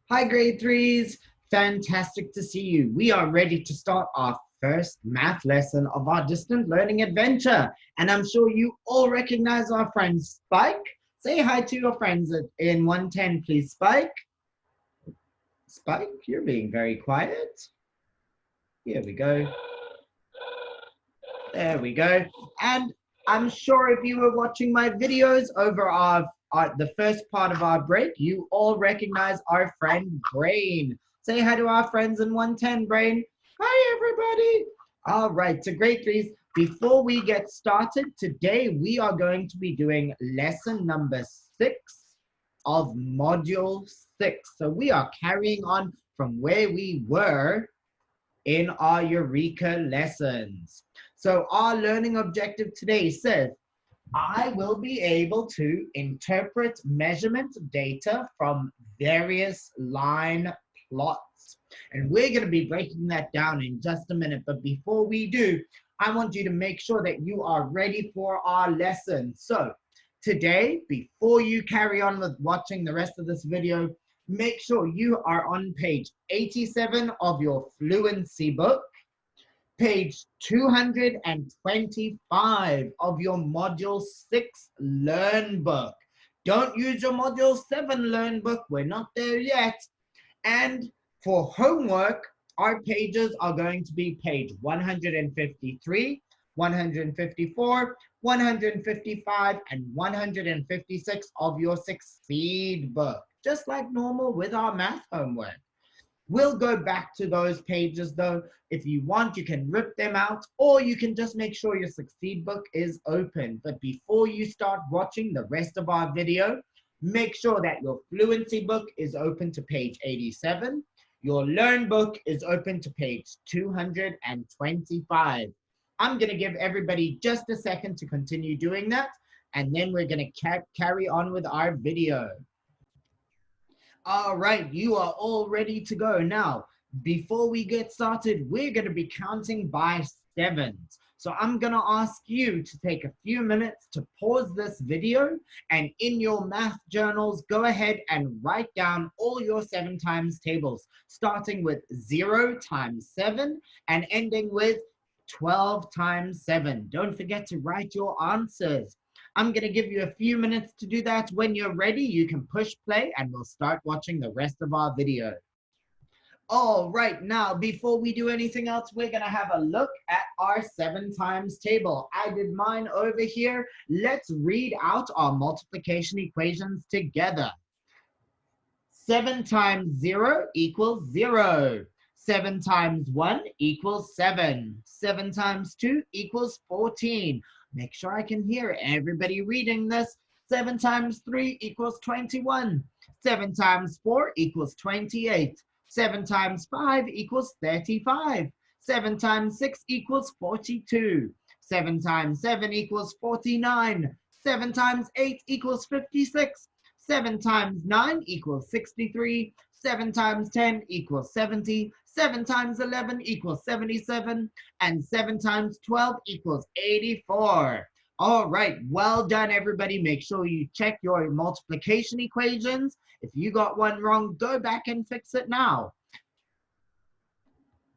Hi, grade threes. Fantastic to see you. We are ready to start our first math lesson of our distant learning adventure. And I'm sure you all recognize our friend Spike. Say hi to your friends in 110, please, Spike. Spike, you're being very quiet. Here we go. There we go. And I'm sure if you were watching my videos over the first part of our break, you all recognize our friend Brain. Say hi to our friends in 110, Brain. Hi, everybody. All right, so great, please. Before we get started, today we are going to be doing lesson number 6 of module 6. So we are carrying on from where we were in our Eureka lessons. So our learning objective today says, I will be able to interpret measurement data from various line plots. And we're going to be breaking that down in just a minute. But before we do, I want you to make sure that you are ready for our lesson. So today, before you carry on with watching the rest of this video, make sure you are on page 87 of your fluency book, page 225 of your module 6 learn book. Don't use your module 7 learn book. We're not there yet. And for homework, our pages are going to be page 153, 154, 155, and 156 of your Succeed book, just like normal with our math homework. We'll go back to those pages though. If you want, you can rip them out, or you can just make sure your Succeed book is open. But before you start watching the rest of our video, make sure that your fluency book is open to page 87. Your learn book is open to page 225. I'm going to give everybody just a second to continue doing that, and then we're going to carry on with our video. All right, you are all ready to go. Now, before we get started, we're going to be counting by sevens. So I'm going to ask you to take a few minutes to pause this video, and in your math journals, go ahead and write down all your 7 times tables, starting with 0 times 7 and ending with 12 times 7. Don't forget to write your answers. I'm going to give you a few minutes to do that. When you're ready, you can push play and we'll start watching the rest of our video. All right, now, before we do anything else, we're going to have a look at our 7 times table. I did mine over here. Let's read out our multiplication equations together. 7 times 0 equals 0. 7 times 1 equals 7. 7 times 2 equals 14. Make sure I can hear everybody reading this. 7 times 3 equals 21. 7 times 4 equals 28. 7 times 5 equals 35. 7 times 6 equals 42. 7 times 7 equals 49. 7 times 8 equals 56. 7 times 9 equals 63. 7 times 10 equals 70. 7 times 11 equals 77. And 7 times 12 equals 84. All right, well done, everybody. Make sure you check your multiplication equations. If you got one wrong, go back and fix it now.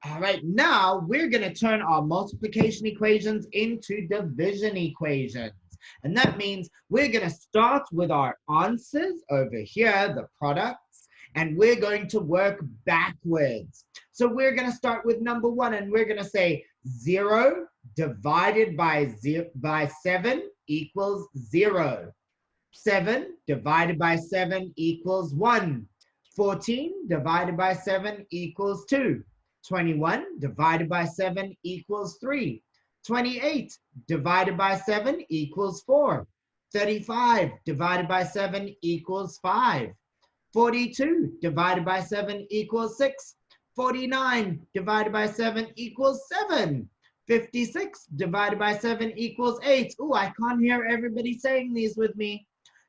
All right, now we're going to turn our multiplication equations into division equations. And that means we're going to start with our answers over here, the products, and we're going to work backwards. So we're going to start with number 1, and we're going to say 0 divided by 7 equals 0. 7 divided by 7 equals 1. 14 divided by 7 equals 2. 21 divided by 7 equals 3. 28 divided by 7 equals 4. 35 divided by 7 equals 5. 42 divided by 7 equals 6. 49 divided by 7 equals 7. 56 divided by 7 equals 8. Ooh, I can't hear everybody saying these with me.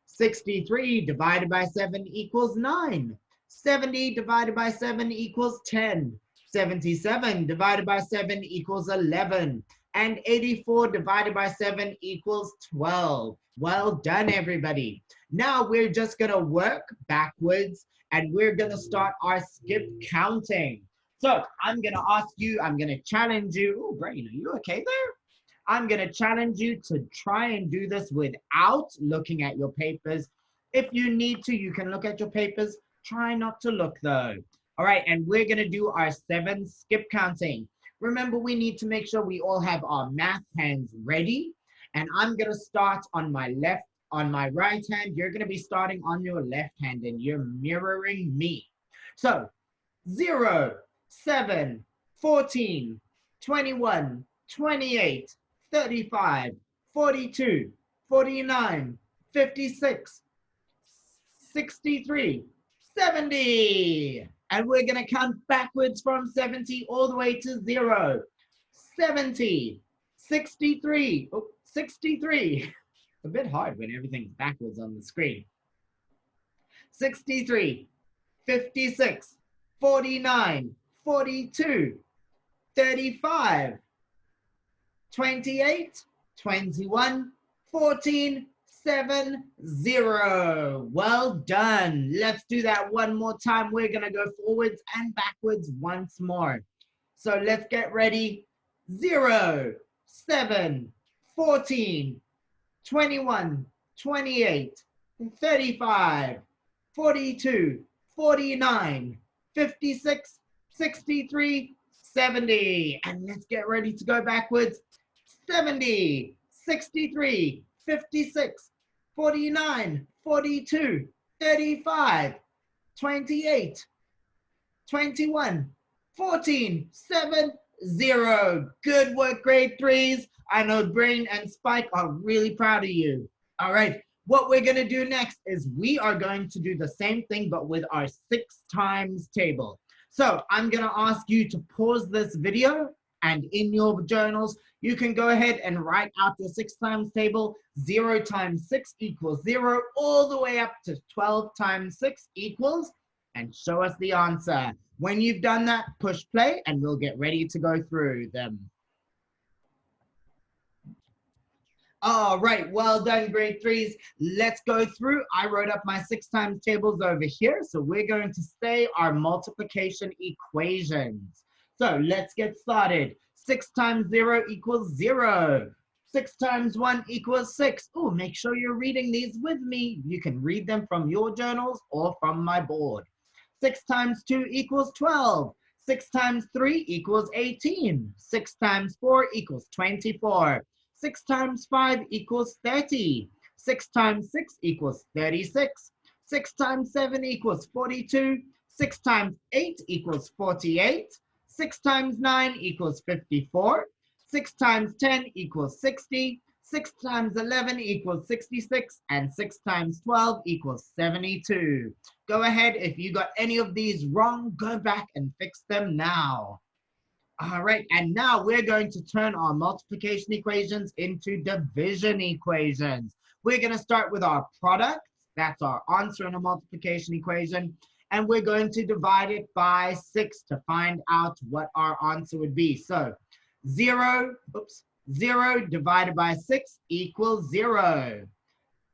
63 divided by 7 equals 9. 70 divided by 7 equals 10. 77 divided by 7 equals 11. And 84 divided by 7 equals 12. Well done, everybody. Now we're just going to work backwards and we're going to start our skip counting. So I'm going to ask you, I'm going to challenge you. Oh, Brain, are you okay there? I'm going to challenge you to try and do this without looking at your papers. If you need to, you can look at your papers. Try not to look though. All right, and we're going to do our 7 skip counting. Remember, we need to make sure we all have our math hands ready. And I'm going to start on my left, on my right hand. You're going to be starting on your left hand and you're mirroring me. So 0, 7, 14, 21, 28, 35, 42, 49, 56, 63, 70. And we're going to count backwards from 70 all the way to 0. 70, 63, oh, 63. It's a bit hard when everything's backwards on the screen. 63, 56, 49, 42, 35, 28, 21, 14, 7, 0. Well done. Let's do that one more time. We're going to go forwards and backwards once more. So let's get ready. 0, 7, 14, 21, 28, 35, 42, 49, 56, 63, 70. And let's get ready to go backwards. 70, 63, 56, 49, 42, 35, 28, 21, 14, 7, 0. Good work, grade 3s. I know Brain and Spike are really proud of you. All right, what we're going to do next is we are going to do the same thing, but with our 6 times table. So I'm going to ask you to pause this video, and in your journals, you can go ahead and write out your 6 times table. 0 times 6 equals 0, all the way up to 12 times 6 equals, and show us the answer. When you've done that, push play, and we'll get ready to go through them. All right, well done, grade 3s. Let's go through. I wrote up my 6 times tables over here, so we're going to say our multiplication equations. So let's get started. 6 times 0 equals 0. 6 times 1 equals 6. Oh, make sure you're reading these with me. You can read them from your journals or from my board. 6 times 2 equals 12. 6 times 3 equals 18. 6 times 4 equals 24. 6 times 5 equals 30. 6 times 6 equals 36. 6 times 7 equals 42. 6 times 8 equals 48. 6 times 9 equals 54. 6 times 10 equals 60. 6 times 11 equals 66. And 6 times 12 equals 72. Go ahead, if you got any of these wrong, go back and fix them now. All right, and now we're going to turn our multiplication equations into division equations. We're going to start with our product. That's our answer in a multiplication equation. And we're going to divide it by 6 to find out what our answer would be. So 0 divided by 6 equals 0.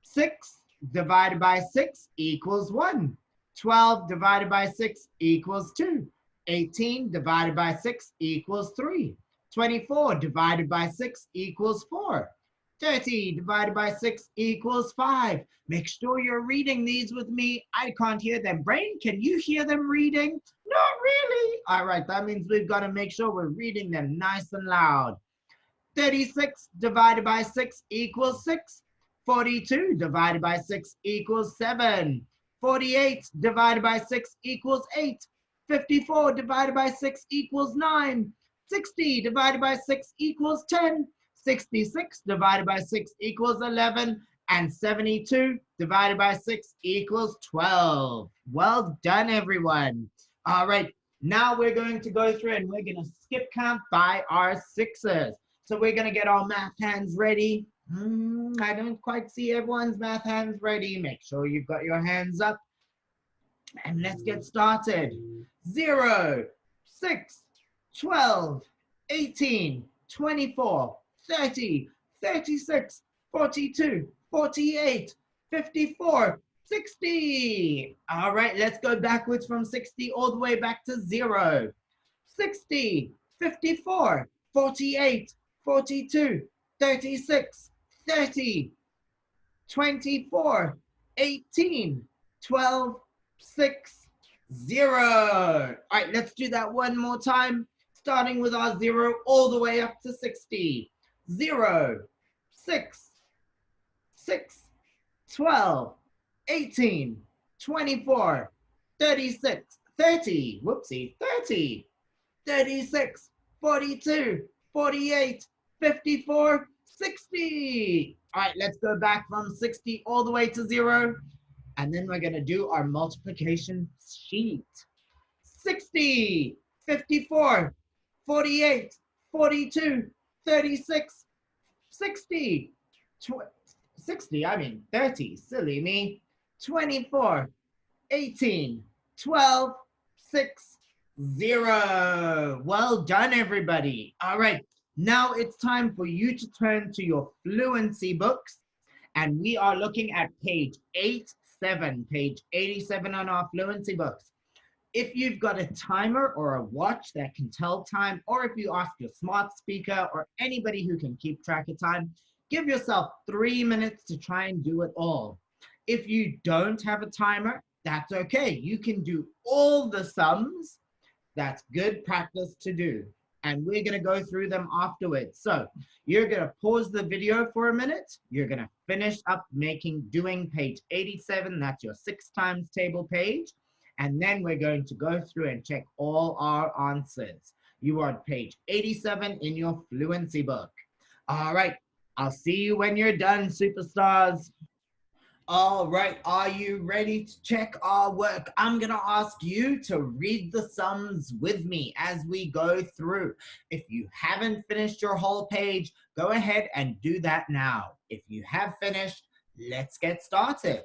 6 divided by 6 equals 1. 12 divided by 6 equals 2. 18 divided by 6 equals 3. 24 divided by 6 equals 4. 30 divided by 6 equals 5. Make sure you're reading these with me. I can't hear them. Brain, can you hear them reading? Not really. All right, that means we've got to make sure we're reading them nice and loud. 36 divided by 6 equals 6. 42 divided by 6 equals 7. 48 divided by 6 equals 8. 54 divided by 6 equals 9. 60 divided by 6 equals 10. 66 divided by 6 equals 11. And 72 divided by 6 equals 12. Well done, everyone. All right, now we're going to go through and we're going to skip count by our 6s. So we're going to get our math hands ready. I don't quite see everyone's math hands ready. Make sure you've got your hands up. And let's get started. 0, 6, 12, 18, 24, 30, 36, 42, 48, 54, 60. All right, let's go backwards from 60 all the way back to 0. 60, 54, 48, 42, 36, 30, 24, 18, 12, 6, 0. All right, let's do that one more time, starting with our 0 all the way up to 60. 0, 6, 6, 12, 18, 24, 36, 30, whoopsie, 30, 36, 42, 48, 54, 60. All right, let's go back from 60 all the way to 0. And then we're going to do our multiplication sheet. 60, 54, 48, 42, 36, 60, 30, silly me. 24, 18, 12, 6, 0. Well done, everybody. All right, now it's time for you to turn to your fluency books. And we are looking at page 87, page 87 on our fluency books. If you've got a timer or a watch that can tell time, or if you ask your smart speaker or anybody who can keep track of time, give yourself 3 minutes to try and do it all. If you don't have a timer, that's okay. You can do all the sums. That's good practice to do. And we're going to go through them afterwards. So you're going to pause the video for a minute. You're going to finish up doing page 87. That's your 6 times table page. And then we're going to go through and check all our answers. You are on page 87 in your fluency book. All right. I'll see you when you're done, superstars. All right, are you ready to check our work? I'm going to ask you to read the sums with me as we go through. If you haven't finished your whole page, go ahead and do that now. If you have finished, let's get started.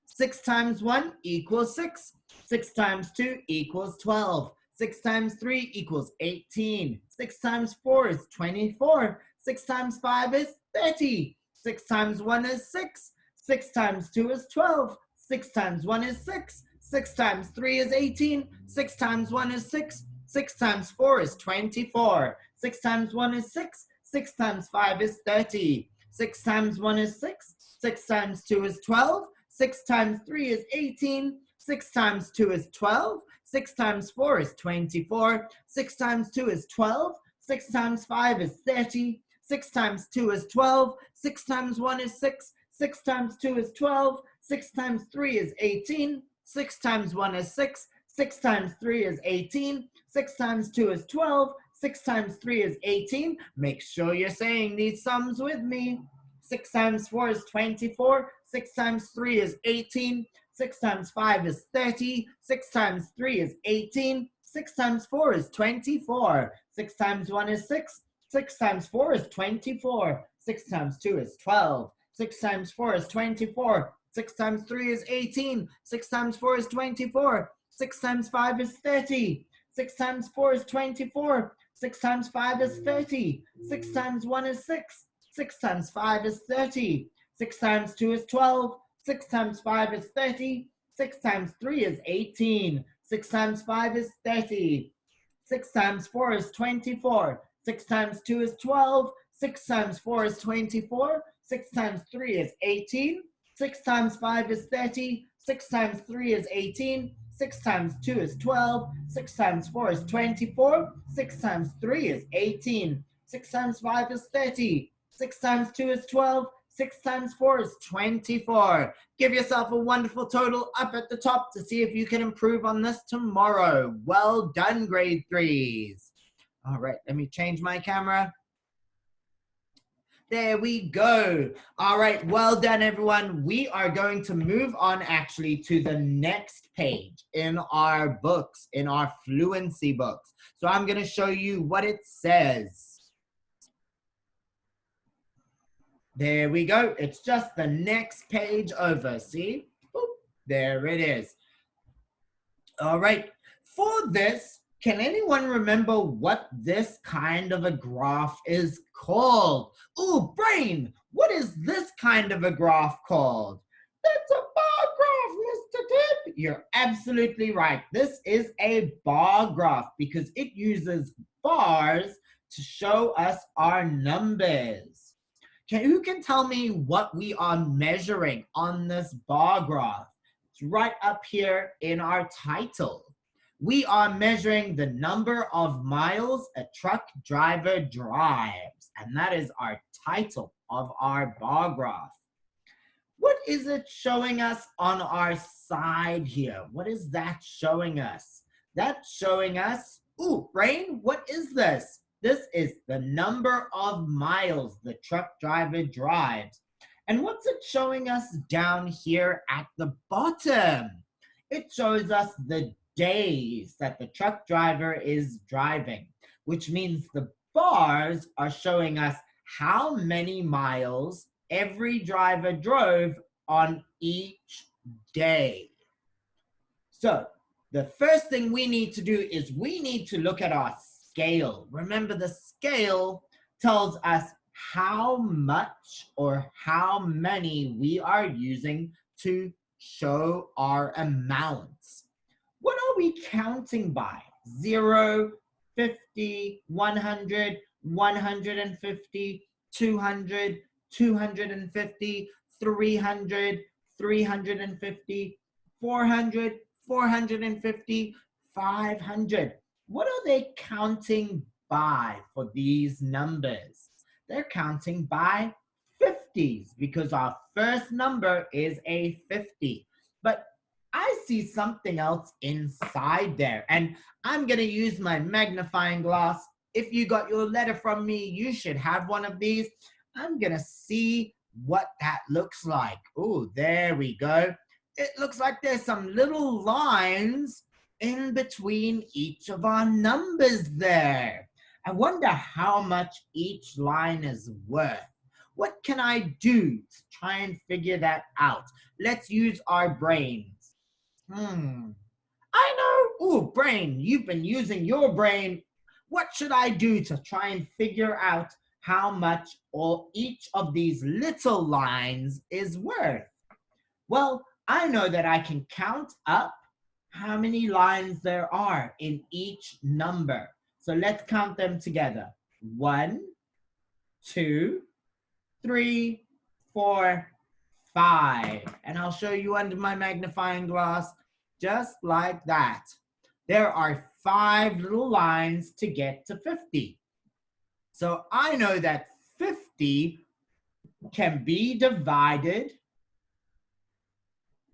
6 times 1 equals 6. 6 times 2 equals 12. 6 times 3 equals 18. 6 times 4 is 24. 6 times 5 is 30. 6 times 1 is 6. 6 times 2 is 12. 6 times 1 is 6. 6 times 3 is 18. 6 times 1 is 6. 6 times 4 is 24. 6 times 1 is 6. 6 times 5 is 30. 6 times 1 is 6. 6 times 2 is 12. 6 times 3 is 18. 6 times 2 is 12. 6 times 4 is 24. 6 times 2 is 12. 6 times 5 is 30. 6 times 2 is 12. 6 times 1 is 6. 6 times 2 is 12. 6 times 3 is 18. 6 times 1 is 6. 6 times 3 is 18. 6 times 2 is 12. 6 times 3 is 18. Make sure you're saying these sums with me. 6 times 4 is 24. 6 times 3 is 18. 6 times 5 is 30. 6 times 3 is 18. 6 times 4 is 24. 6 times 1 is 6. 6 times 4 is 24. 6 times 2 is 12. 6 times 4 is 24. 6 times 3 is 18. 6 times 4 is 24. 6 times 5 is 30. 6 times 4 is 24. 6 times 5 is 30. 6 times 1 is 6. 6 times 5 is 30. 6 times 2 is 12. 6 times 5 is 30. 6 times 3 is 18. 6 times 5 is 30. 6 times 4 is 24. 6 times 2 is 12. 6 times 4 is 24. 6 times 3 is 18. 6 times 5 is 30. 6 times 3 is 18. 6 times 2 is 12. 6 times 4 is 24. 6 times 3 is 18. 6 times 5 is 30. 6 times 2 is 12. 6 times 4 is 24. Give yourself a wonderful total up at the top to see if you can improve on this tomorrow. Well done, grade 3s. All right, let me change my camera. There we go. All right, well done, everyone. We are going to move on actually to the next page in our books, in our fluency books. So I'm going to show you what it says. There we go. It's just the next page over. See? Boop. There it is. All right. For this, Can anyone remember what this kind of a graph is called? Ooh, brain, what is this kind of a graph called? That's a bar graph, Mr. Tip. You're absolutely right. This is a bar graph because it uses bars to show us our numbers. Who can tell me what we are measuring on this bar graph? It's right up here in our title. We are measuring the number of miles a truck driver drives, and that is our title of our bar graph. What is it showing us on our side here? What is that showing us? That's showing us, ooh, brain, what is this? This is the number of miles the truck driver drives. And what's it showing us down here at the bottom? It shows us the days that the truck driver is driving, which means the bars are showing us how many miles every driver drove on each day. So the first thing we need to do is we need to look at our scale. Remember, the scale tells us how much or how many we are using to show our amounts. What are we counting by? 0, 50, 100, 150, 200, 250, 300, 350, 400, 450, 500. What are they counting by for these numbers? They're counting by 50s because our first number is a 50. But I see something else inside there, and I'm going to use my magnifying glass. If you got your letter from me, you should have one of these. I'm going to see what that looks like. Oh, there we go. It looks like there's some little lines in between each of our numbers there. I wonder how much each line is worth. What can I do to try and figure that out? Let's use our brains. I know. Ooh, brain, you've been using your brain. What should I do to try and figure out how much each of these little lines is worth? Well, I know that I can count up how many lines there are in each number. So let's count them together. 1, 2, 3, 4, 5. And I'll show you under my magnifying glass, just like that. There are 5 little lines to get to 50. So I know that 50 can be divided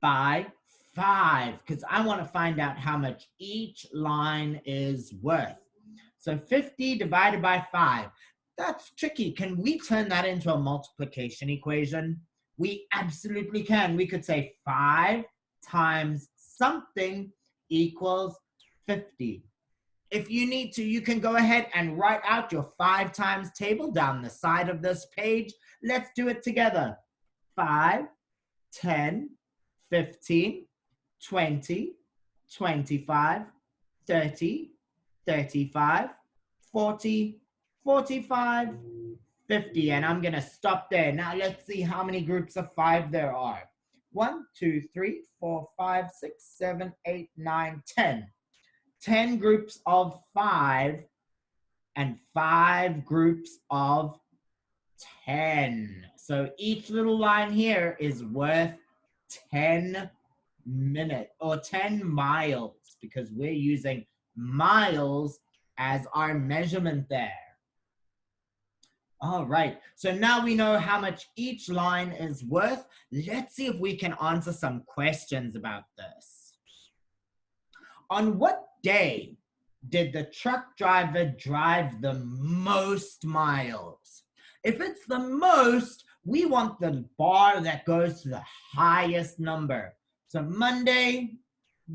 by 5 because I want to find out how much each line is worth. So 50 divided by 5. That's tricky. Can we turn that into a multiplication equation? We absolutely can. We could say 5 times something equals 50. If you need to, you can go ahead and write out your 5 times table down the side of this page. Let's do it together. 5, 10, 15, 20, 25, 30, 35, 40, 45, 50. And I'm going to stop there. Now let's see how many groups of 5 there are. 1, 2, 3, 4, 5, 6, 7, 8, 9, 10. 10 groups of 5 and 5 groups of 10. So each little line here is worth 10 minutes or 10 miles because we're using miles as our measurement there. All right, so now we know how much each line is worth. Let's see if we can answer some questions about this. On what day did the truck driver drive the most miles? If it's the most, we want the bar that goes to the highest number. So Monday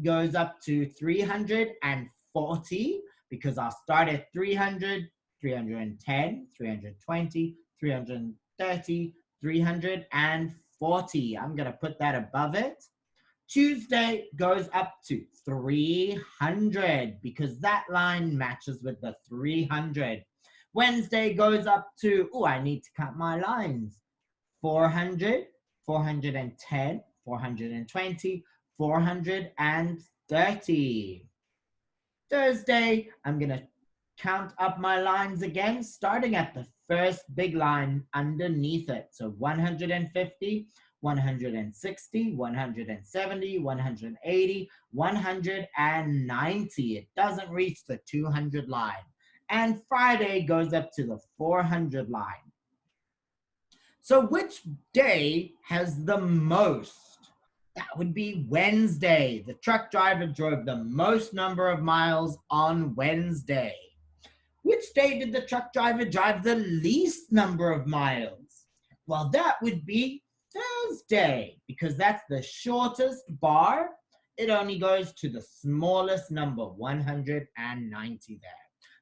goes up to 340 because I'll start at 300, 310, 320, 330, 340. I'm going to put that above it. Tuesday goes up to 300 because that line matches with the 300. Wednesday goes up to, oh, I need to count my lines. 400, 410, 420, 430. Thursday, I'm going to count up my lines again, starting at the first big line underneath it. So 150, 160, 170, 180, 190. It doesn't reach the 200 line. And Friday goes up to the 400 line. So which day has the most? That would be Wednesday. The truck driver drove the most number of miles on Wednesday. Which day did the truck driver drive the least number of miles? Well, that would be Thursday, because that's the shortest bar. It only goes to the smallest number, 190 there.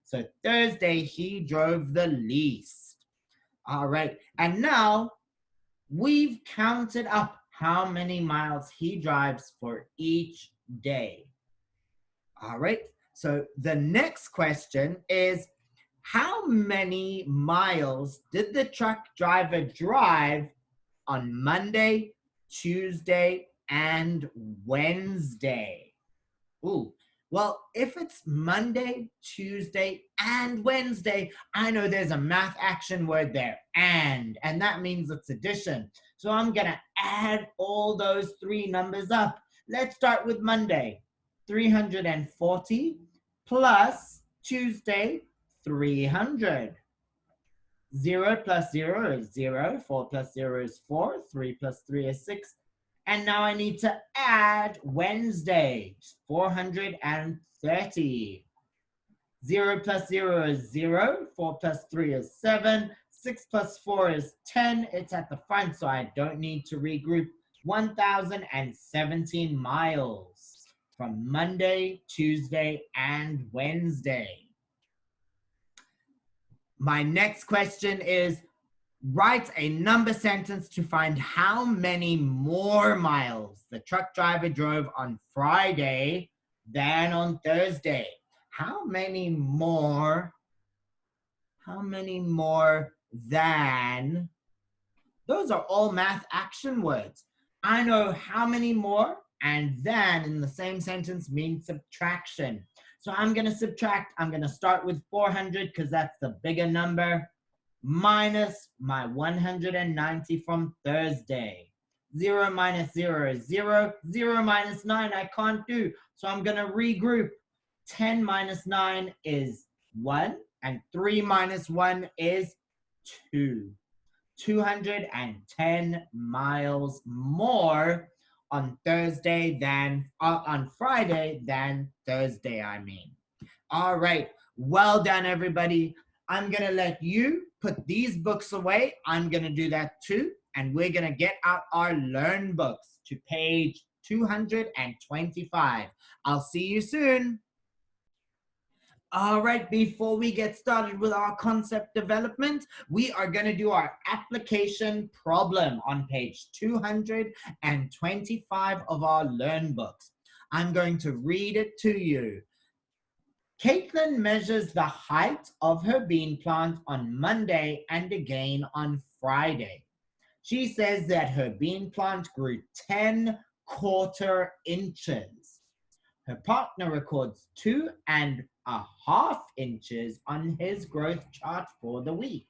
So Thursday, he drove the least. All right, and now we've counted up how many miles he drives for each day. All right, so the next question is, how many miles did the truck driver drive on Monday, Tuesday, and Wednesday? Ooh, well, if it's Monday, Tuesday, and Wednesday, I know there's a math action word there, and that means it's addition. So I'm gonna add all those three numbers up. Let's start with Monday, 340 plus Tuesday, 300. 0 plus 0 is 0, 4 plus 0 is 4, 3 plus 3 is 6. And now I need to add Wednesday, 430. 0 plus 0 is 0, 4 plus 3 is 7, 6 plus 4 is 10. It's at the front, so I don't need to regroup. 1,017 miles from Monday, Tuesday, and Wednesday. My next question is, write a number sentence to find how many more miles the truck driver drove on Friday than on Thursday. How many more than? Those are all math action words. I know how many more and than in the same sentence means subtraction. So I'm going to subtract. I'm going to start with 400 because that's the bigger number, minus my 190 from Thursday. 0 minus 0 is 0. 0 minus 9 I can't do. So I'm going to regroup. 10 minus 9 is 1. And 3 minus 1 is 2. 210 miles more on Thursday than on Friday than Thursday, I mean. All right, well done, everybody. I'm gonna let you put these books away. I'm gonna do that too, and we're gonna get out our Learn books to page 225. I'll see you soon. All right, before we get started with our concept development, we are going to do our application problem on page 225 of our Learn books. I'm going to read it to you. Caitlin measures the height of her bean plant on Monday and again on Friday. She says that her bean plant grew 10 quarter inches. Her partner records 2.5 inches on his growth chart for the week.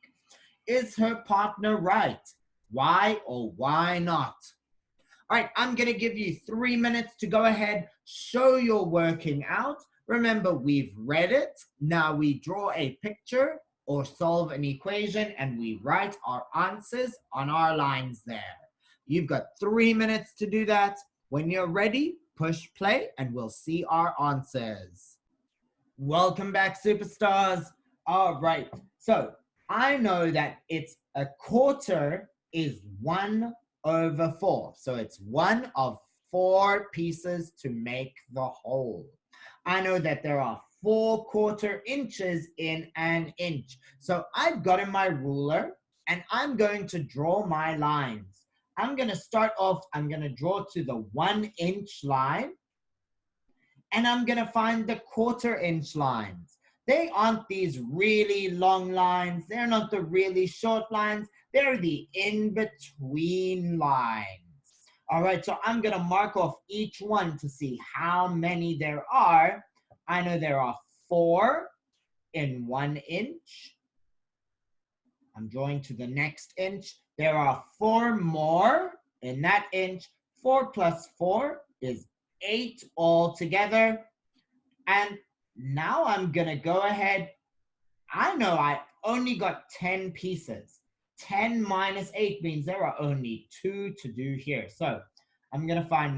Is her partner right? Why or why not? All right, I'm going to give you 3 minutes to go ahead, show your working out. Remember, we've read it. Now we draw a picture or solve an equation and we write our answers on our lines there. You've got 3 minutes to do that. When you're ready, push play and we'll see our answers. Welcome back, superstars. All right, so I know that it's a quarter is 1/4. So it's one of 4 pieces to make the whole. I know that there are 4 quarter inches in an inch. So I've gotten my ruler and I'm going to draw my lines. I'm going to start off, I'm going to draw to the 1 inch line, and I'm going to find the 1/4 inch lines. They aren't these really long lines. They're not the really short lines. They're the in-between lines. All right, so I'm going to mark off each one to see how many there are. I know there are 4 in 1 inch. I'm drawing to the next inch. There are 4 more in that inch. 4 plus 4 is 8 altogether. And now I'm going to go ahead. I know I only got 10 pieces. 10 minus 8 means there are only 2 to do here. So I'm going to draw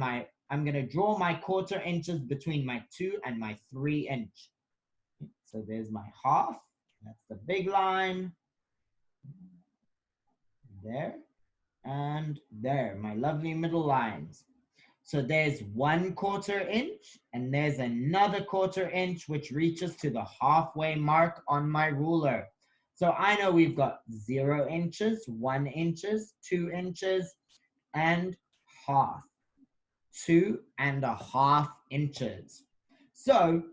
my 1/4 inches between my 2 and my 3 inch. So there's my half. That's the big line. There and there, my lovely middle lines. So there's 1/4 inch, and there's another 1/4 inch, which reaches to the halfway mark on my ruler. So I know we've got 0 inches, 1 inches, 2 inches, and half. 2.5 inches. So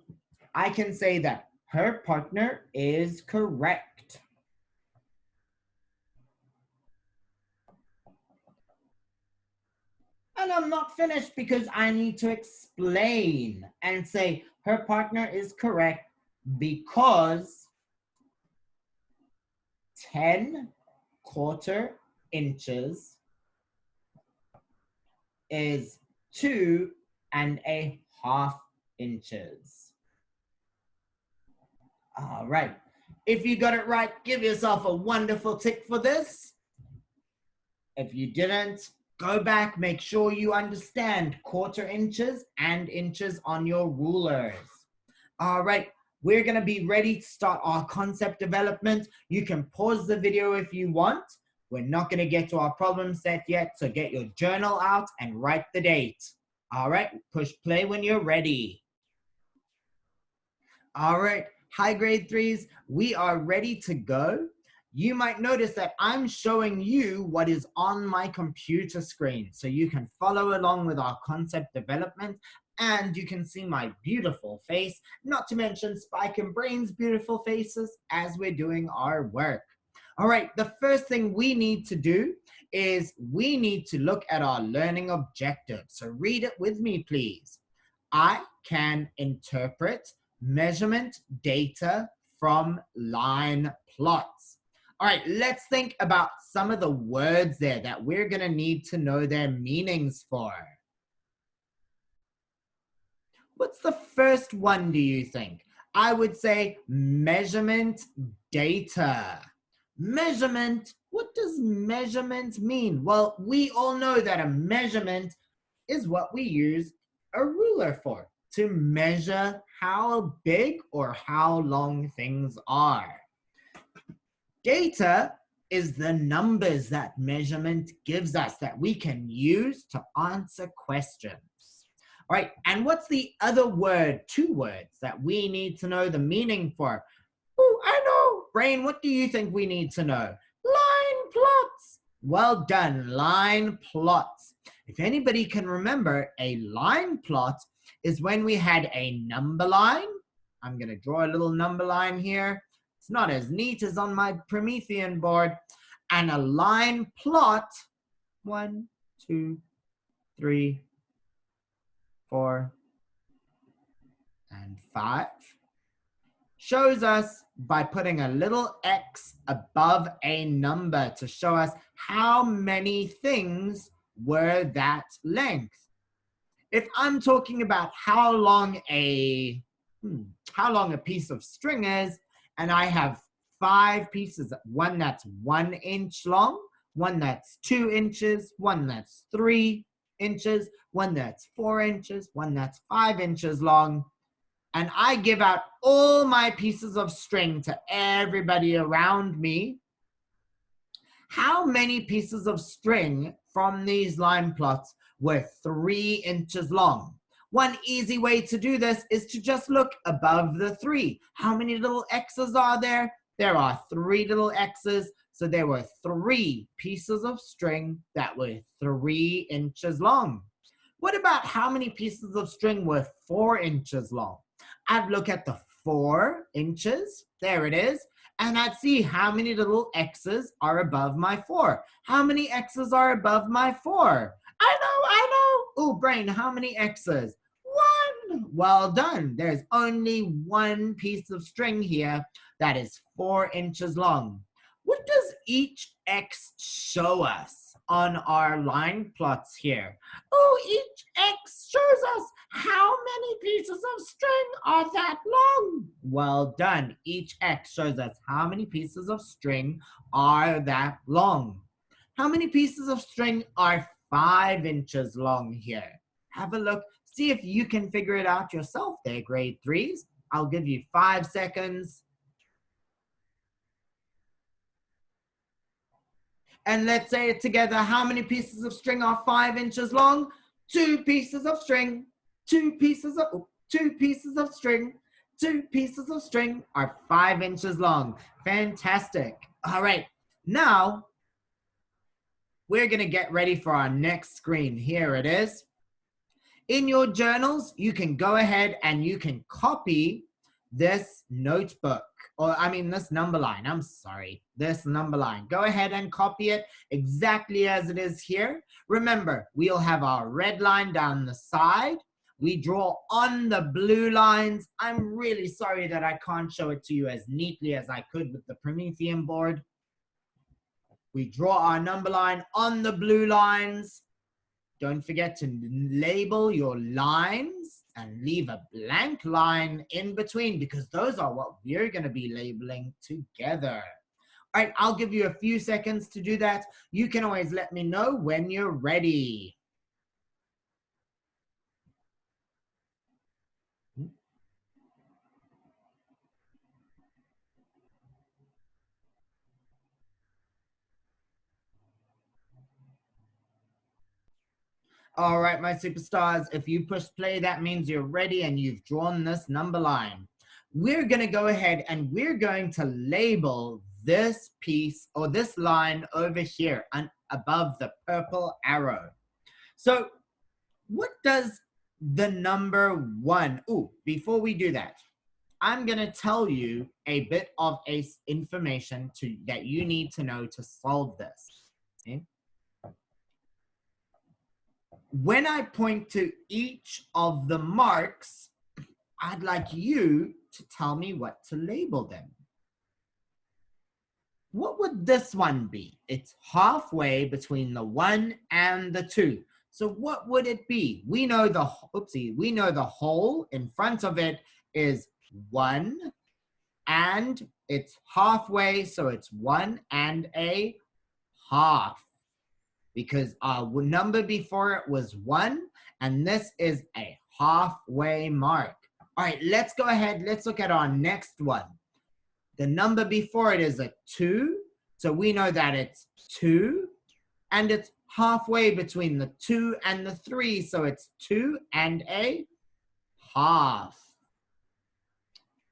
I can say that her partner is correct. And I'm not finished because I need to explain and say her partner is correct because 10/4 inches is 2.5 inches. All right. If you got it right, give yourself a wonderful tick for this. If you didn't, go back, make sure you understand 1/4 inches and inches on your rulers. All right, we're going to be ready to start our concept development. You can pause the video if you want. We're not going to get to our problem set yet, so get your journal out and write the date. All right, push play when you're ready. All right, hi grade 3s, we are ready to go. You might notice that I'm showing you what is on my computer screen, so you can follow along with our concept development, and you can see my beautiful face, not to mention Spike and Brain's beautiful faces as we're doing our work. All right, the first thing we need to do is we need to look at our learning objective. So read it with me, please. I can interpret measurement data from line plots. All right, let's think about some of the words there that we're going to need to know their meanings for. What's the first one, do you think? I would say measurement data. Measurement, what does measurement mean? Well, we all know that a measurement is what we use a ruler for, to measure how big or how long things are. Data is the numbers that measurement gives us that we can use to answer questions. All right, and what's the other word, 2 words that we need to know the meaning for? Oh, I know. Brain, what do you think we need to know? Line plots. Well done, line plots. If anybody can remember, a line plot is when we had a number line. I'm going to draw a little number line here. It's not as neat as on my Promethean board. And a line plot, 1, 2, 3, 4, and 5, shows us by putting a little X above a number to show us how many things were that length. If I'm talking about how long a piece of string is, and I have 5 pieces, one that's 1 inch long, one that's 2 inches, one that's 3 inches, one that's 4 inches, one that's 5 inches long, and I give out all my pieces of string to everybody around me, how many pieces of string from these line plots were 3 inches long? One easy way to do this is to just look above the 3. How many little X's are there? There are 3 little X's. So there were 3 pieces of string that were 3 inches long. What about how many pieces of string were 4 inches long? I'd look at the 4 inches, there it is, and I'd see how many little X's are above my 4. How many X's are above my 4? I know. Oh, brain, how many X's? 1. Well done. There's only 1 piece of string here that is 4 inches long. What does each X show us on our line plots here? Oh, each X shows us how many pieces of string are that long. Well done. Each X shows us how many pieces of string are that long. How many pieces of string are 5 inches long here? Have a look. See if you can figure it out yourself there, grade 3s. I'll give you 5 seconds. And let's say it together. How many pieces of string are 5 inches long? 2 pieces of string. 2 pieces of string. 2 pieces of string are 5 inches long. Fantastic. All right. Now, we're going to get ready for our next screen. Here it is. In your journals, you can go ahead and you can copy this notebook. This number line, this number line. Go ahead and copy it exactly as it is here. Remember, we'll have our red line down the side. We draw on the blue lines. I'm really sorry that I can't show it to you as neatly as I could with the Promethean board. We draw our number line on the blue lines. Don't forget to label your lines and leave a blank line in between because those are what we're going to be labeling together. All right, I'll give you a few seconds to do that. You can always let me know when you're ready. All right, my superstars, if you push play, that means you're ready and you've drawn this number line. We're going to go ahead and we're going to label this piece or this line over here above the purple arrow. So what does the number 1? Before we do that, I'm going to tell you a bit of information that you need to know to solve this. Okay? When I point to each of the marks, I'd like you to tell me what to label them. What would this one be? It's halfway between the 1 and the 2. So what would it be? We know the whole in front of it is 1 and it's halfway, so it's 1 and a half. Because our number before it was 1, and this is a halfway mark. All right, let's go ahead. Let's look at our next one. The number before it is a 2, so we know that it's 2, and it's halfway between the 2 and the 3, so it's 2 and a half.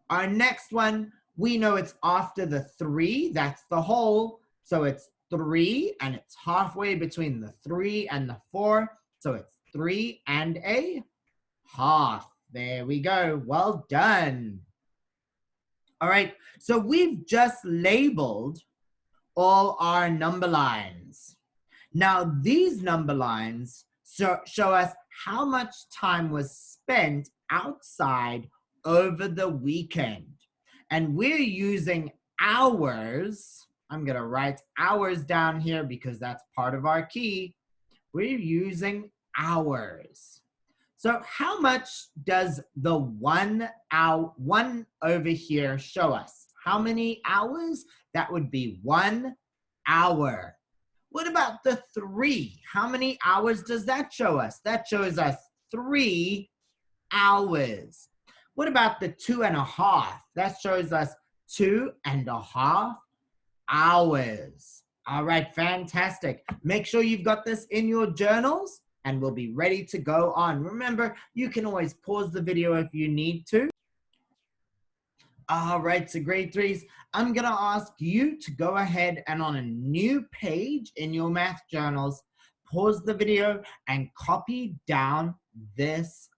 Our next one, we know it's after the 3, that's the whole, so it's 3, and it's halfway between the 3 and the 4, so it's 3 and a half. There we go. Well done. All right, so we've just labeled all our number lines. Now, these number lines show us how much time was spent outside over the weekend. And we're using hours. I'm going to write hours down here because that's part of our key. We're using hours. So how much does the 1 over here show us? How many hours? That would be 1 hour. What about the 3? How many hours does that show us? That shows us 3 hours. What about the 2.5? That shows us 2.5 hours. All right, fantastic. Make sure you've got this in your journals and we'll be ready to go on. Remember, you can always pause the video if you need to. All right, so grade threes, I'm going to ask you to go ahead and on a new page in your math journals, pause the video and copy down this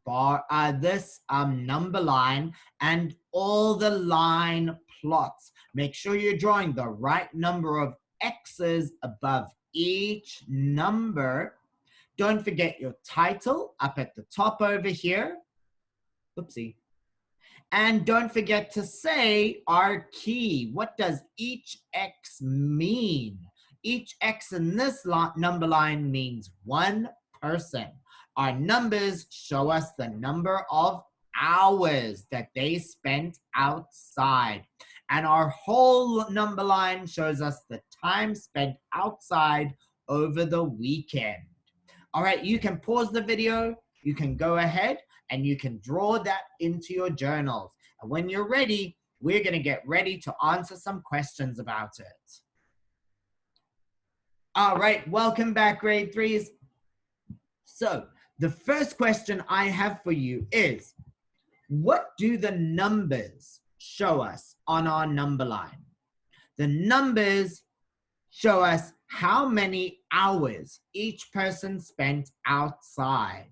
number line and all the line plots. Make sure you're drawing the right number of X's above each number. Don't forget your title up at the top over here. Oopsie. And don't forget to say our key. What does each X mean? Each X in this number line means one person. Our numbers show us the number of hours that they spent outside. And our whole number line shows us the time spent outside over the weekend. All right, you can pause the video. You can go ahead and you can draw that into your journals. And when you're ready, we're going to get ready to answer some questions about it. All right, welcome back, grade threes. So the first question I have for you is, what do the numbers show us on our number line? The numbers show us how many hours each person spent outside.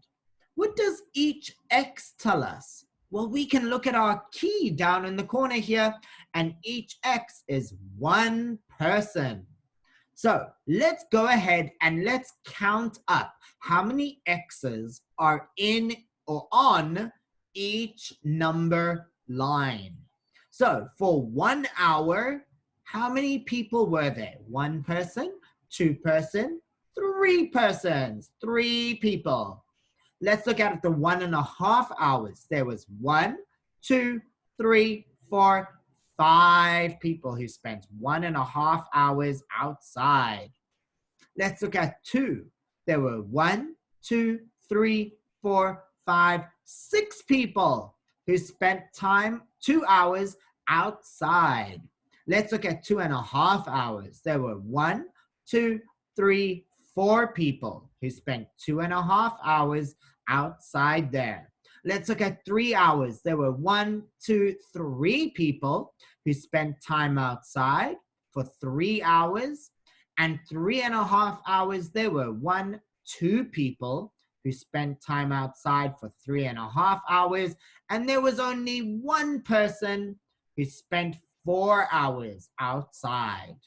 What does each X tell us? Well, we can look at our key down in the corner here, and each X is one person. So let's go ahead and let's count up how many X's are in or on each number line. So for 1 hour, how many people were there? One person, two person, three persons, three people. Let's look at the 1.5 hours. There was 1, 2, 3, 4, 5 people who spent 1.5 hours outside. Let's look at 2. There were 1, 2, 3, 4, 5, 6 people who spent 2 hours outside. Let's look at 2.5 hours. There were 1, 2, 3, 4 people who spent 2.5 hours outside there. Let's look at 3 hours. There were 1, 2, 3 people who spent time outside for 3 hours. And 3.5 hours, there were 1, 2 people who spent time outside for 3.5 hours. And there was only one person who spent 4 hours outside.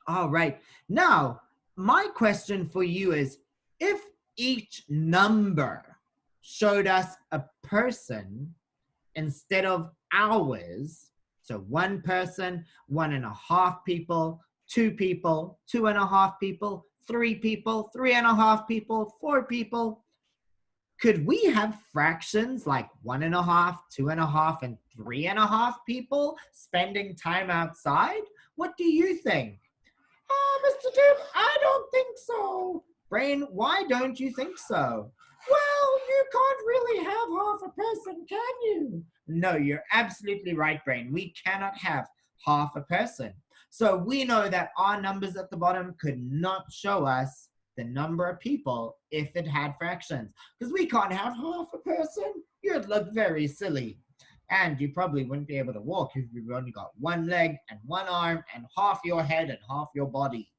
All right. Now, my question for you is, if each number showed us a person instead of hours, so one person, 1.5 people, 2 people, 2.5 people, 3 people, 3.5 people, 4 people, could we have fractions like 1.5, 2.5, and 3.5 people spending time outside? What do you think? Mr. Tim, I don't think so. Brain, why don't you think so? Well, you can't really have half a person, can you? No, you're absolutely right, Brain. We cannot have half a person. So we know that our numbers at the bottom could not show us the number of people if it had fractions. Because we can't have half a person. You'd look very silly. And you probably wouldn't be able to walk if you've only got one leg and one arm and half your head and half your body.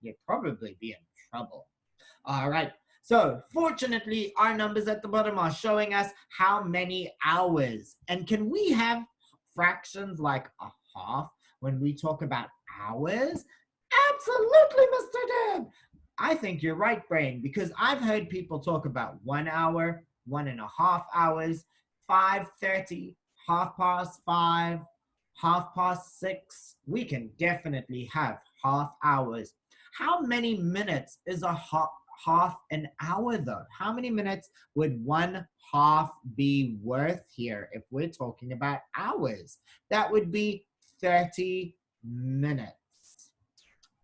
You'd probably be in trouble. All right. So fortunately, our numbers at the bottom are showing us how many hours. And can we have fractions like a half when we talk about hours? Absolutely, Mr. Deb. I think you're right, Brain, because I've heard people talk about 1 hour, 1.5 hours, 5:30, 5:30, 6:30. We can definitely have half hours. How many minutes is a half an hour though? How many minutes would 1/2 be worth here if we're talking about hours? That would be 30 minutes.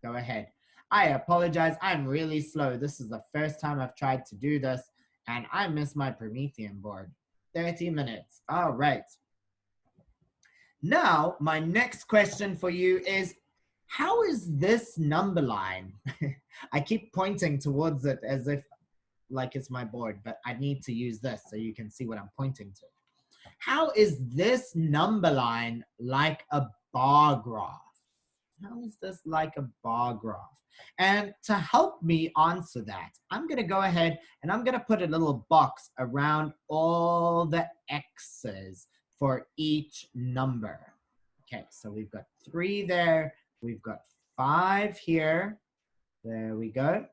Go ahead. I apologize. I'm really slow. This is the first time I've tried to do this and I missed my Promethean board. 30 minutes. All right. Now, my next question for you is, how is this number line? I keep pointing towards it as if like it's my board, but I need to use this so you can see what I'm pointing to. How is this number line like a bar graph? How is this like a bar graph? And to help me answer that, I'm going to go ahead and I'm going to put a little box around all the x's for each number. Okay, so we've got 3 there. We've got 5 here. There we go.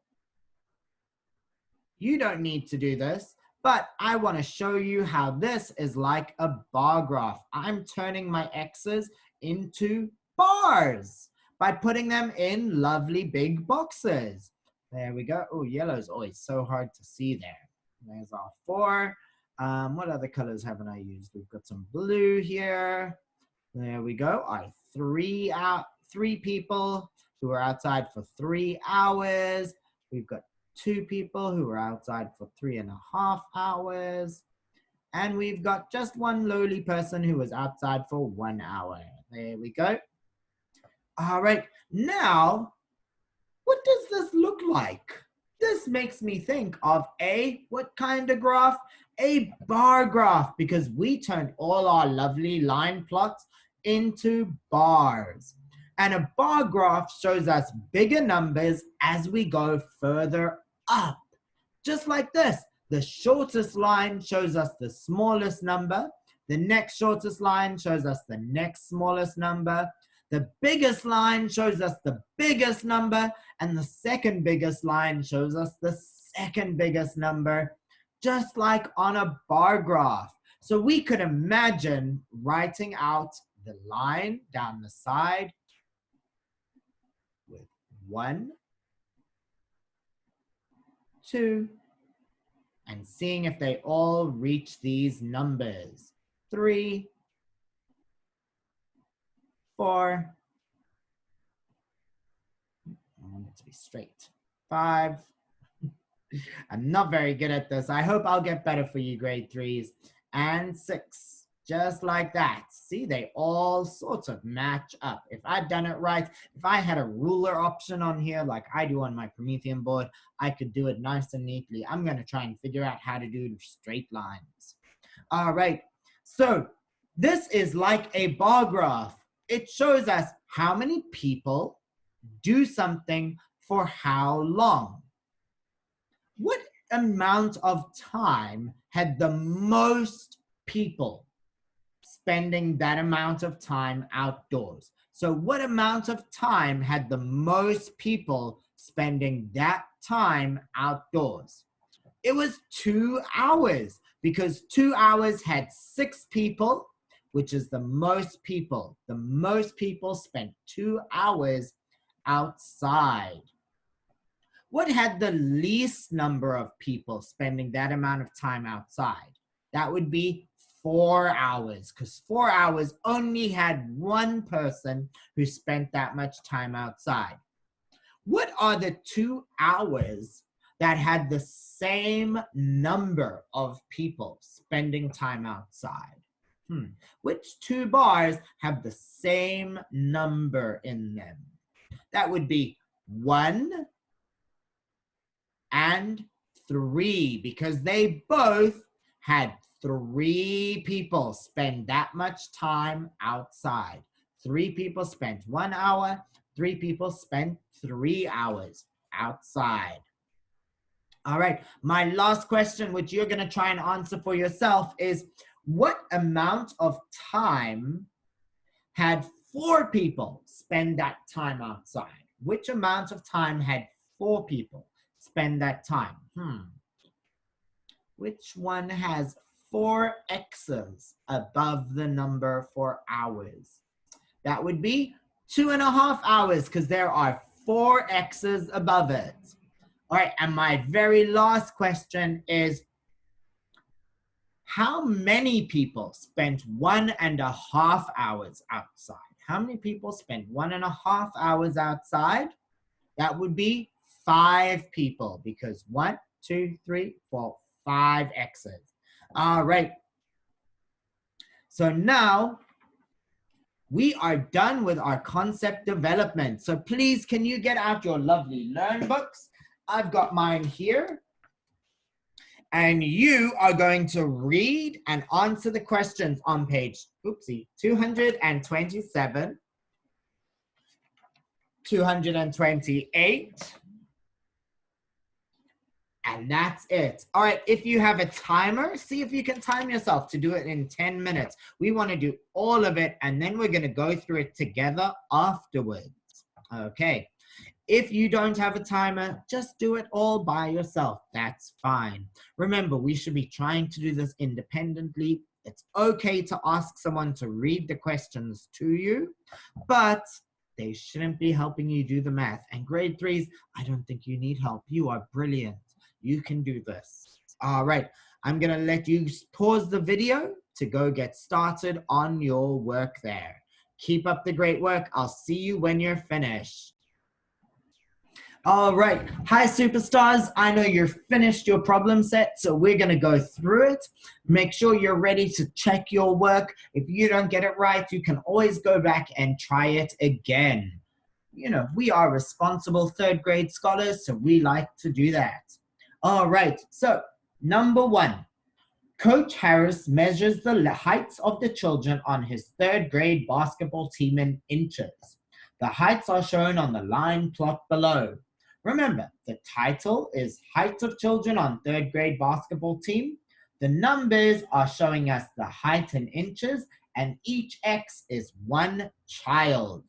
You don't need to do this, but I want to show you how this is like a bar graph. I'm turning my x's into bars by putting them in lovely big boxes. There we go. Oh, yellow is always so hard to see there. There's our 4. What other colors haven't I used? We've got some blue here. There we go. Our 3 people who are outside for 3 hours. We've got 2 people who are outside for 3.5 hours. And we've got just 1 lowly person who was outside for 1 hour. There we go. All right, now, what does this look like? This makes me think of what kind of graph? A bar graph, because we turned all our lovely line plots into bars. And a bar graph shows us bigger numbers as we go further up. Just like this, the shortest line shows us the smallest number. The next shortest line shows us the next smallest number. The biggest line shows us the biggest number, and the second biggest line shows us the second biggest number, just like on a bar graph. So we could imagine writing out the line down the side with 1, 2, and seeing if they all reach these numbers. 3, 4, I want it to be straight. 5. I'm not very good at this. I hope I'll get better for you grade 3s. And 6, just like that. See, they all sort of match up. If I'd done it right, if I had a ruler option on here like I do on my Promethean board, I could do it nice and neatly. I'm going to try and figure out how to do straight lines. All right, so this is like a bar graph. It shows us how many people do something for how long. What amount of time had the most people spending that amount of time outdoors? So what amount of time had the most people spending that time outdoors? It was 2 hours, because 2 hours had 6 people, which is the most people. The most people spent 2 hours outside. What had the least number of people spending that amount of time outside? That would be 4 hours, because 4 hours only had 1 person who spent that much time outside. What are the 2 hours that had the same number of people spending time outside? Which 2 bars have the same number in them? That would be 1 and 3, because they both had 3 people spend that much time outside. 3 people spent 1 hour, 3 people spent 3 hours outside. All right, my last question, which you're going to try and answer for yourself, is what amount of time had 4 people spend that time outside? Which amount of time had 4 people spend that time? Which one has 4 X's above the number for hours? That would be 2.5 hours, because there are 4 X's above it. All right, and my very last question is, how many people spent 1.5 hours outside? How many people spent 1.5 hours outside? That would be 5 people, because 1, 2, 3, 4, 5 X's. All right. So now we are done with our concept development. So please, can you get out your lovely learn books? I've got mine here. And you are going to read and answer the questions on page, 227, 228, and that's it. All right, if you have a timer, see if you can time yourself to do it in 10 minutes. We want to do all of it, and then we're going to go through it together afterwards. Okay. If you don't have a timer, just do it all by yourself. That's fine. Remember, we should be trying to do this independently. It's okay to ask someone to read the questions to you, but they shouldn't be helping you do the math. And grade 3s, I don't think you need help. You are brilliant. You can do this. All right, I'm gonna let you pause the video to go get started on your work there. Keep up the great work. I'll see you when you're finished. All right, hi superstars. I know you're finished your problem set, so we're gonna go through it. Make sure you're ready to check your work. If you don't get it right, you can always go back and try it again. You know, we are responsible 3rd grade scholars, so we like to do that. All right, so number 1. Coach Harris measures the heights of the children on his 3rd grade basketball team in inches. The heights are shown on the line plot below. Remember, the title is Heights of Children on 3rd grade basketball team. The numbers are showing us the height in inches, and each X is 1 child.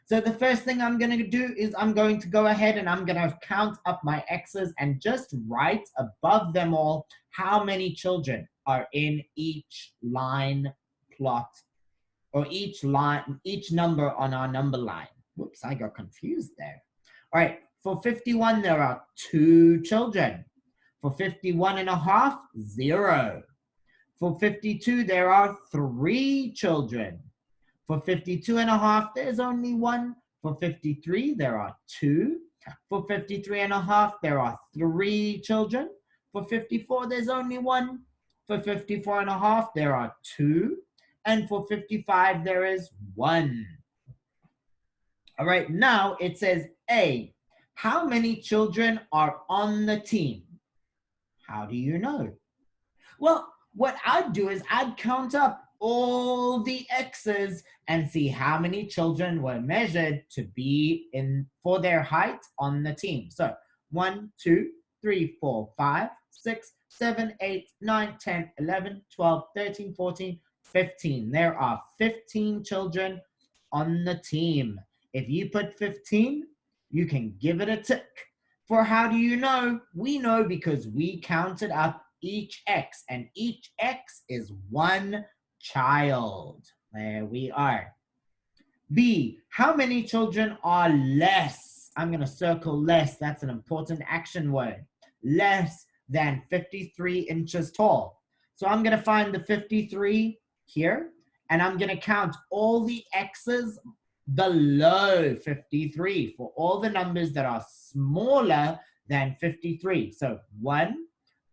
So the first thing I'm going to do is I'm going to go ahead and I'm going to count up my X's and just write above them all how many children are in each line plot, or each number on our number line. Whoops, I got confused there. All right, for 51, there are 2 children. For 51 and a half, 0. For 52, there are 3 children. For 52 and a half, there's only 1. For 53, there are 2. For 53 and a half, there are 3 children. For 54, there's only 1. For 54 and a half, there are 2. And for 55, there is 1. All right, now it says A. How many children are on the team? How do you know? Well, what I'd do is I'd count up all the X's and see how many children were measured to be in for their height on the team. So 1, 2, 3, 4, 5, 6, 7, 8, 9, 10, 11, 12, 13, 14, 15. There are 15 children on the team. If you put 15, you can give it a tick. For how do you know? We know because we counted up each X, and each X is 1 child. There we are. B, how many children are less? I'm going to circle less. That's an important action word. Less than 53 inches tall. So I'm going to find the 53 here, and I'm going to count all the X's below 53 for all the numbers that are smaller than 53. So 1,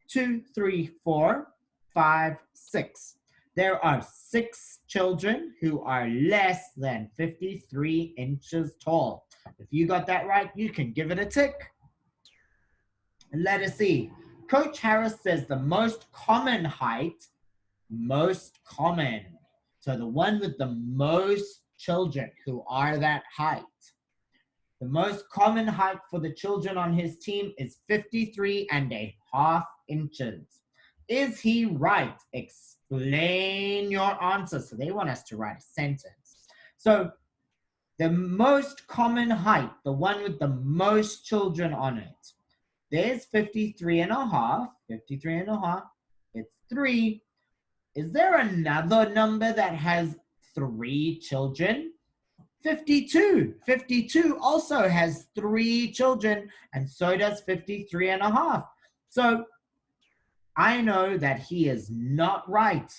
2, 3, 4, 5, 6. There are 6 children who are less than 53 inches tall. If you got that right, you can give it a tick. And let us see. Coach Harris says the most common height, most common. So the one with the most children who are that height. The most common height for the children on his team is 53.5 inches. Is he right? Explain your answer. So they want us to write a sentence. So the most common height, the one with the most children on it, there's 53.5. 53.5. It's 3. Is there another number that has 3 children? 52. 52 also has 3 children, and so does 53.5. So I know that he is not right.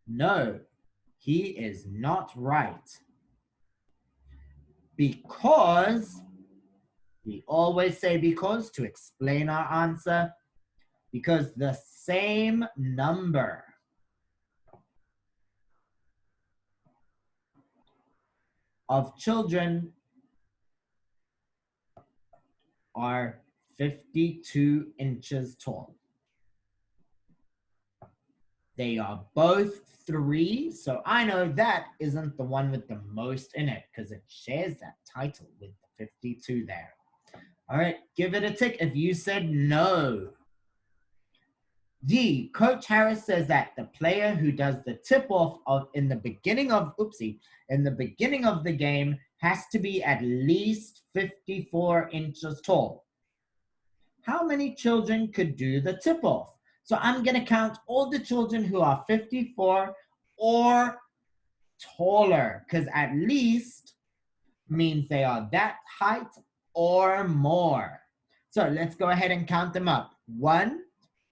No, he is not right. Because, we always say because to explain our answer, because the same number of children are 52 inches tall. They are both 3, so I know that isn't the one with the most in it because it shares that title with the 52 there. All right, give it a tick if you said no. D, Coach Harris says that the player who does the tip-off in the beginning of the game has to be at least 54 inches tall. How many children could do the tip-off? So I'm going to count all the children who are 54 or taller, because at least means they are that height or more. So let's go ahead and count them up. 1,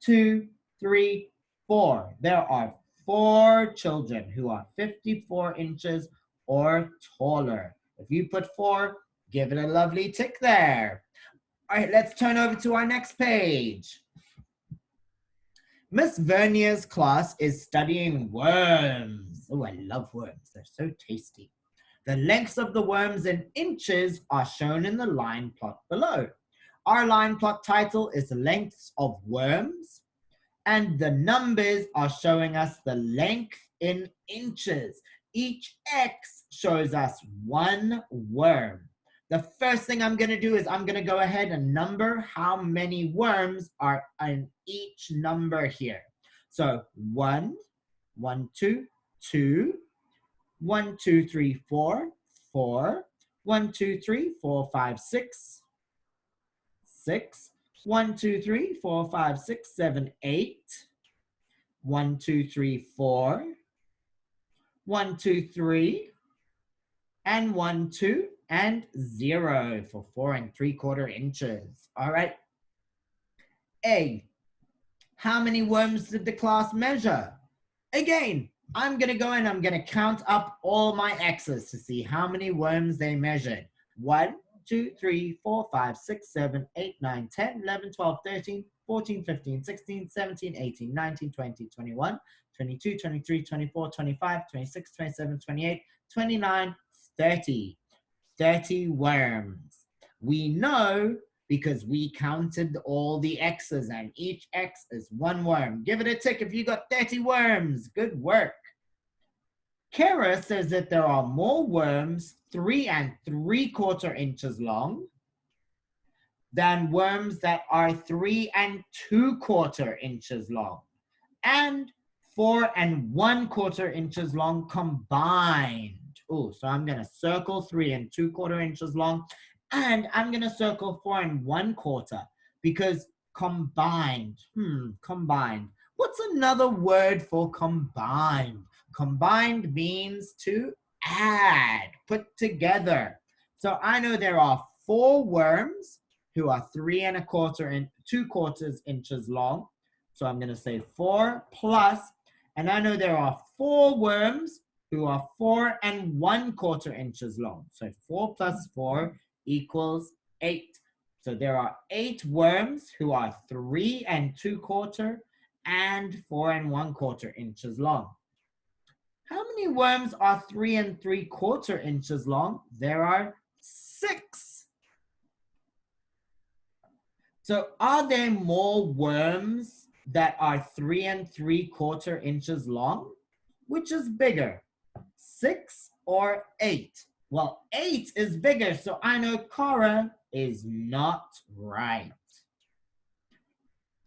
2, 3, 4. There are 4 children who are 54 inches or taller. If you put 4, give it a lovely tick there. All right, let's turn over to our next page. Miss Vernier's class is studying worms. Oh, I love worms. They're so tasty. The lengths of the worms in inches are shown in the line plot below. Our line plot title is Lengths of Worms, and the numbers are showing us the length in inches. Each X shows us 1 worm. The first thing I'm going to do is I'm going to go ahead and number how many worms are in each number here. So 1, 1, 2, 2, 1, 2, 3, 4, 4, 1, 2, 3, 4, 5, 6, 6, 1, 2, 3, 4, 5, 6, 7, 8, 1, 2, 3, 4, 1, 2, 3, and 1, 2, and 0 for 4 3/4 inches. All right. A, how many worms did the class measure? Again, I'm going to go and I'm going to count up all my X's to see how many worms they measured. 1, 2, 3, 4, 5, 6, 7, 8, 9, 10, 11, 12, 13, 14, 15, 16, 17, 18, 19, 20, 21, 22, 23, 24, 25, 26, 27, 28, 29, 30. 30 worms. We know because we counted all the X's and each X is 1 worm. Give it a tick if you got 30 worms. Good work. Kara says that there are more worms 3 3/4 inches long than worms that are 3 2/4 inches long and 4 1/4 inches long combined. Oh, so I'm going to circle 3 2/4 inches long, and I'm going to circle 4 1/4 because combined. Combined. What's another word for combined? Combined means to add, put together. So I know there are 4 worms who are 3 1/4 and 2/4 inches long. So I'm going to say 4 plus, and I know there are 4 worms who are 4 1/4 inches long. So 4 plus 4 equals 8. So there are 8 worms who are 3 2/4 and 4 1/4 inches long. How many worms are 3 3/4 inches long? There are 6. So are there more worms that are 3 3/4 inches long? Which is bigger, 6 or 8? Well, 8 is bigger, so I know Cara is not right.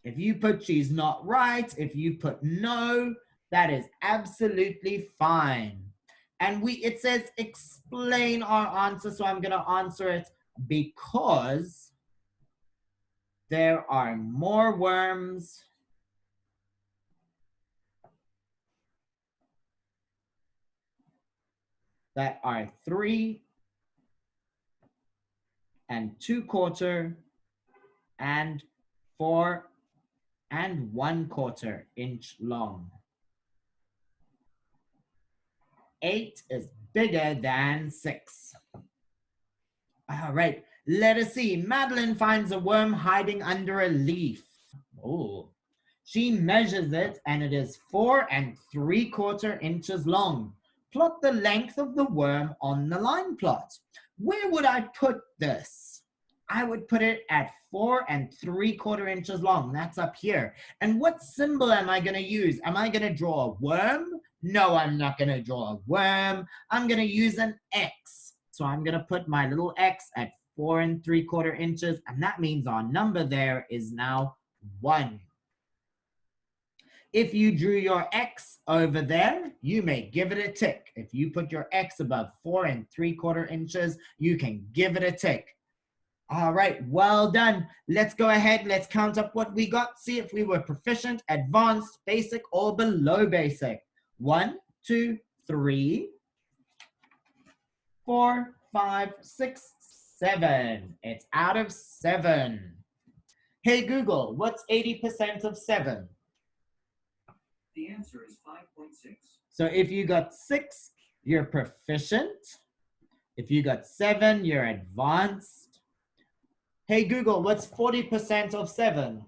If you put she's not right, if you put no, that is absolutely fine. And it says explain our answer, so I'm going to answer it because there are more worms that are 3 2/4 and 4 1/4 inch long. 8 is bigger than 6. All right, let us see. Madeline finds a worm hiding under a leaf. Oh, she measures it and it is 4 3/4 inches long. Plot the length of the worm on the line plot. Where would I put this? I would put it at 4 3/4 inches long. That's up here. And what symbol am I going to use? Am I going to draw a worm? No, I'm not going to draw a worm. I'm going to use an X. So I'm going to put my little X at 4 3/4 inches. And that means our number there is now 1. If you drew your X over there, you may give it a tick. If you put your X above 4 3/4 inches, you can give it a tick. All right, well done. Let's go ahead. Let's count up what we got. See if we were proficient, advanced, basic, or below basic. 1, 2, 3, 4, 5, 6, 7. It's out of 7. Hey, Google, what's 80% of 7? The answer is 5.6. So if you got 6, you're proficient. If you got 7, you're advanced. Hey, Google, what's 40% of 7?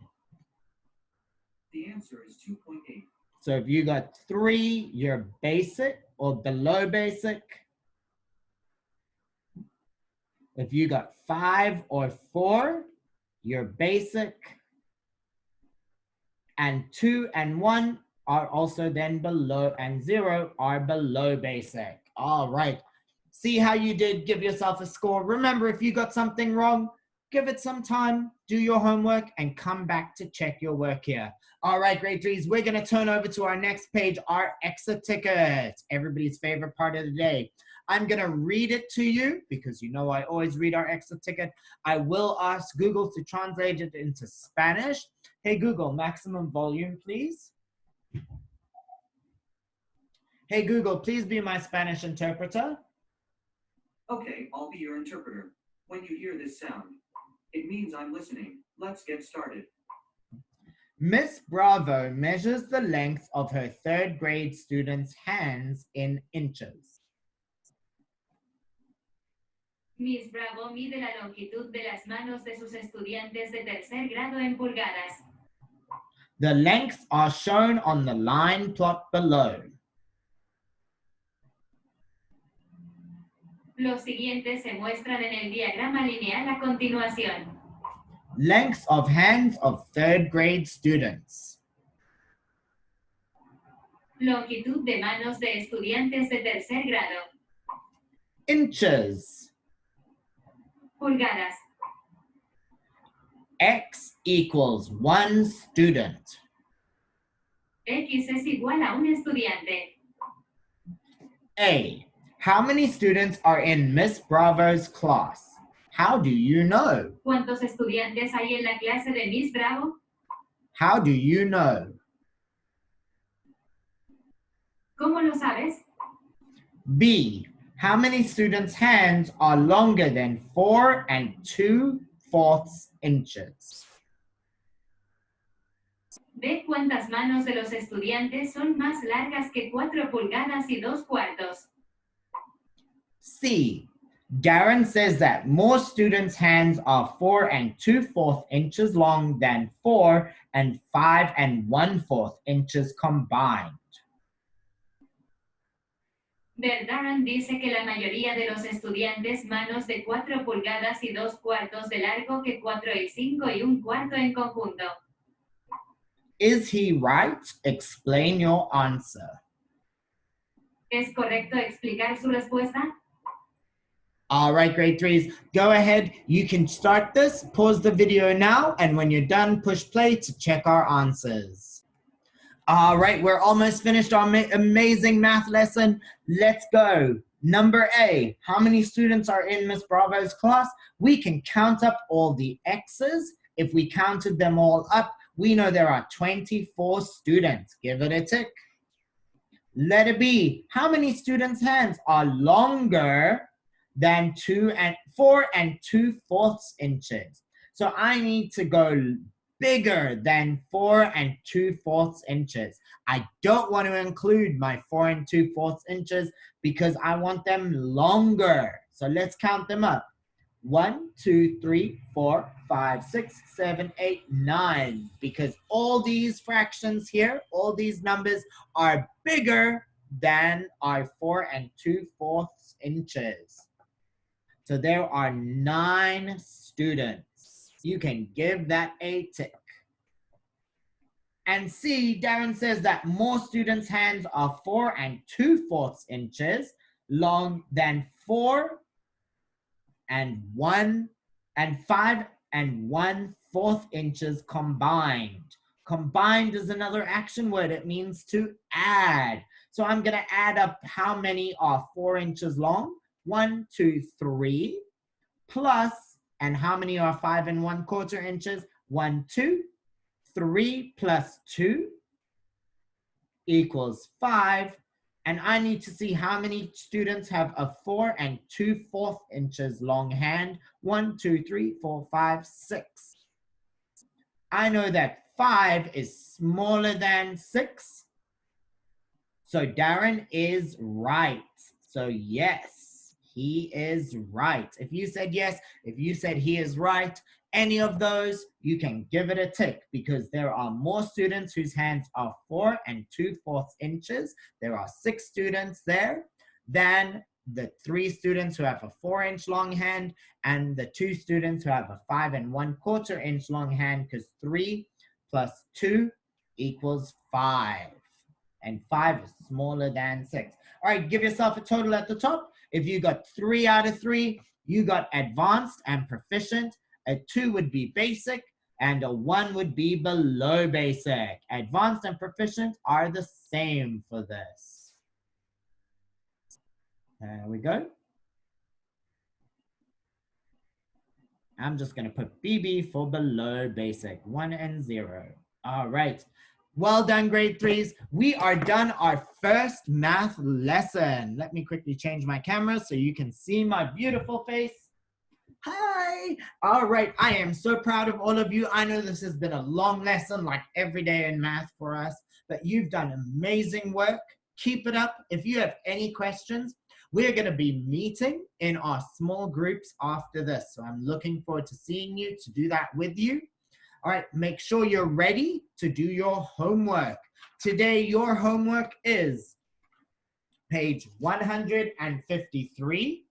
The answer is 2.8. So if you got 3, you're basic or below basic. If you got 5 or 4, you're basic. And 2 and 1 are also then below, and 0 are below basic. All right. See how you did. Give yourself a score. Remember, if you got something wrong, give it some time, do your homework, and come back to check your work here. All right, grade 3s, we're going to turn over to our next page, our exit ticket, everybody's favorite part of the day. I'm going to read it to you because you know I always read our exit ticket. I will ask Google to translate it into Spanish. Hey, Google, maximum volume, please. Hey, Google, please be my Spanish interpreter. Okay, I'll be your interpreter. When you hear this sound, it means I'm listening. Let's get started. Miss Bravo measures the length of her 3rd grade students' hands in inches. Miss Bravo mide la longitud de las manos de sus estudiantes de tercer grado en pulgadas. The lengths are shown on the line plot below. Los siguientes se muestran en el diagrama lineal a continuación. Lengths of hands of 3rd grade students. Longitud de manos de estudiantes de tercer grado. Inches. Pulgadas. X equals 1 student. X es igual a un estudiante. A. How many students are in Miss Bravo's class? How do you know? ¿Cuántos estudiantes hay en la clase de Miss Bravo? How do you know? ¿Cómo lo sabes? B. How many students' hands are longer than 4 2/4 inches? Ve cuántas manos de los estudiantes son más largas que 4 pulgadas y 2/4. C. Darren says that more students' hands are 4 2/4 inches long than 4 5 1/4 inches combined. Darren dice que la mayoría de los estudiantes manos de 4 pulgadas y 2/4 de largo que 4 5 1/4 en conjunto. Is he right? Explain your answer. ¿Es correcto explicar su respuesta? All right, grade 3s, go ahead. You can start this, pause the video now, and when you're done, push play to check our answers. All right, we're almost finished our amazing math lesson. Let's go. Number A, how many students are in Miss Bravo's class? We can count up all the X's. If we counted them all up, we know there are 24 students. Give it a tick. Letter B, how many students' hands are longer than 4 2/4 inches? So I need to go bigger than 4 2/4 inches. I don't want to include my 4 2/4 inches because I want them longer. So let's count them up. 1, 2, 3, 4, 5, 6, 7, 8, 9. Because all these fractions here, all these numbers are bigger than our 4 2/4 inches. So there are 9 students. You can give that a tick. And C, Darren says that more students' hands are 4 2/4 inches long than 4 and 5 1/4 inches combined. Combined is another action word. It means to add. So I'm going to add up how many are 4 inches long. 1, 2, 3. Plus, and how many are 5 1/4 inches? 1, 2. 3 plus 2 equals 5. And I need to see how many students have a 4 2/4 inches long hand. 1, 2, 3, 4, 5, 6. I know that 5 is smaller than 6. So Darren is right. So yes, he is right. If you said yes, if you said he is right, any of those, you can give it a tick because there are more students whose hands are 4 2/4 inches. There are 6 students there than the 3 students who have a 4-inch long hand and the 2 students who have a 5 1/4 inch long hand, because 3 plus 2 equals 5. And 5 is smaller than 6. All right, give yourself a total at the top. If you got 3 out of 3, you got advanced and proficient. A 2 would be basic, and a 1 would be below basic. Advanced and proficient are the same for this. There we go. I'm just going to put BB for below basic, 1 and 0. All right. Well done, grade 3s. We are done our first math lesson. Let me quickly change my camera so you can see my beautiful face. Hi. All right. I am so proud of all of you. I know this has been a long lesson, like every day in math for us, but you've done amazing work. Keep it up. If you have any questions, we're going to be meeting in our small groups after this. So I'm looking forward to seeing you, to do that with you. All right. Make sure you're ready to do your homework. Today, your homework is page 153.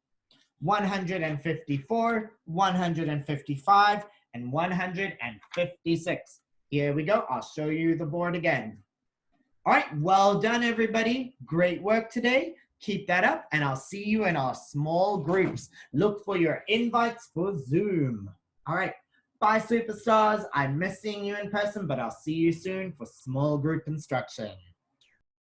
154, 155, and 156. Here we go. I'll show you the board again. All right, well done, everybody. Great work today. Keep that up, and I'll see you in our small groups. Look for your invites for Zoom. All right, bye, superstars. I miss seeing you in person, but I'll see you soon for small group instruction.